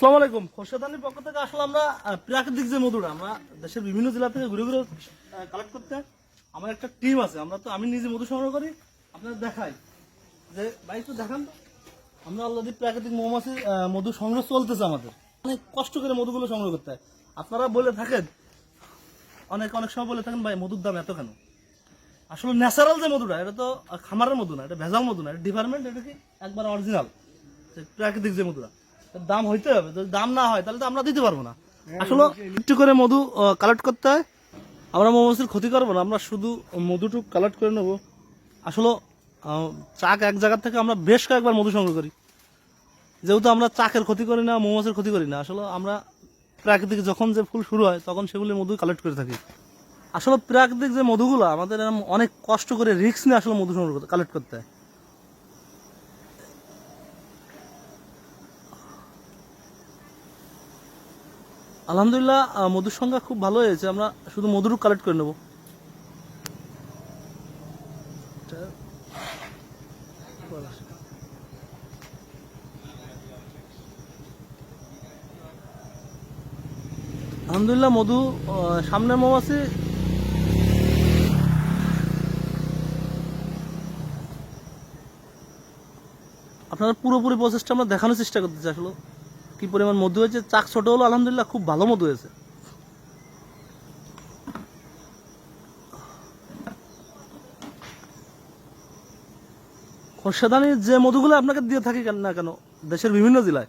আসসালামু আলাইকুম। খোরশেদানির পক্ষ থেকে আসলে আমরা প্রাকৃতিক যে মধুটা আমরা দেশের বিভিন্ন জেলা থেকে ঘুরে ঘুরে কালেক্ট করতে আমার একটা টিম আছে। আমি নিজে মধু সংগ্রহ করি, আপনাদের দেখাই যে ভাই একটু দেখান তো। আমরা অলরেডি প্রাকৃতিক মৌমাছি মধু সংগ্রহ চলতেছে আমাদের, অনেক কষ্ট করে মধুগুলো সংগ্রহ করতে হয়। আপনারা বলে থাকেন অনেক সময় বলে থাকেন ভাই মধুর দাম এত কেন। আসলে ন্যাচারাল যে মধুটা এটা তো খামারের মধু না, এটা ভেজাল মধু না, এটা ডিপার্টমেন্ট, এটা কি একবার অরিজিনাল প্রাকৃতিক যে মধুটা দাম হইতে হবে। যদি দাম না হয় তাহলে তো আমরা দিতে পারবো না। আসলে একটু করে মধু কালেক্ট করতে হয়। আমরা মৌমাছির ক্ষতি করবো না, আমরা শুধু মধুটুক কালেক্ট করে নেবো। আসলে চাক এক জায়গা থেকে আমরা বেশ কয়েকবার মধু সংগ্রহ করি, যেহেতু আমরা চাকের ক্ষতি করি না, মৌমাছির ক্ষতি করি না। আসলে আমরা প্রাকৃতিক যখন যে ফুল শুরু হয় তখন সেগুলি মধু কালেক্ট করে থাকি। আসলে প্রাকৃতিক যে মধুগুলো আমাদের অনেক কষ্ট করে রিস্ক নিয়ে আসলে মধু সংগ্রহ কালেক্ট করতে হয়। আলহামদুলিল্লাহ মধুর সংখ্যা খুব ভালো হয়েছে। আমরা শুধু মধুরও কালেক্ট করে নেব। আলহামদুলিল্লাহ মধু সামনে মৌমাছি আপনারা পুরোপুরি প্রসেসটা আমরা দেখানোর চেষ্টা করতেছি। আসলে কি পরিমাণ মধু হয়েছে, চাক ছোট হলো, আলহামদুলিল্লাহ খুব ভালো মধু হয়েছে। খোরশেদানির যে মধুগুলো আপনাকে দিয়ে থাকি না কেন দেশের বিভিন্ন জেলায়,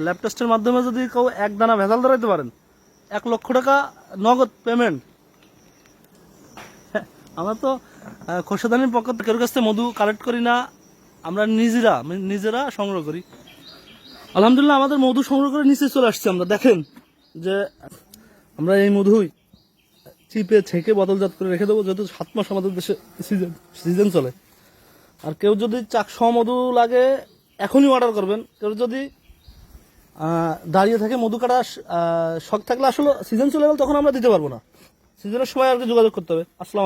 ল্যাব টেস্টের মাধ্যমে যদি কেউ এক দানা ভেজাল ধরাইতে পারেন 1 লক্ষ টাকা নগদ পেমেন্ট। আমরা তো খোরশেদানির পক্ষ থেকে কারোর কাছ থেকে মধু কালেক্ট করি না, আমরা নিজেরা সংগ্রহ করি। আলহামদুলিল্লাহ আমাদের মধু সংগ্রহ করে নিচে চলে আসছে। আমরা দেখেন যে আমরা এই মধুই চিপে ছেঁকে বোতলজাত করে রেখে দেবো, যেহেতু 7 মাস আমাদের দেশে সিজন চলে। আর কেউ যদি চাকসহ মধু লাগে এখনই অর্ডার করবেন। কেউ যদি দাঁড়িয়ে থাকে মধু কাটা শখ থাকলে আসলে সিজন চলে গেলে তখন আমরা দিতে পারবো না। সিজনের সময় আর কি যোগাযোগ করতে হবে। আসসালাম।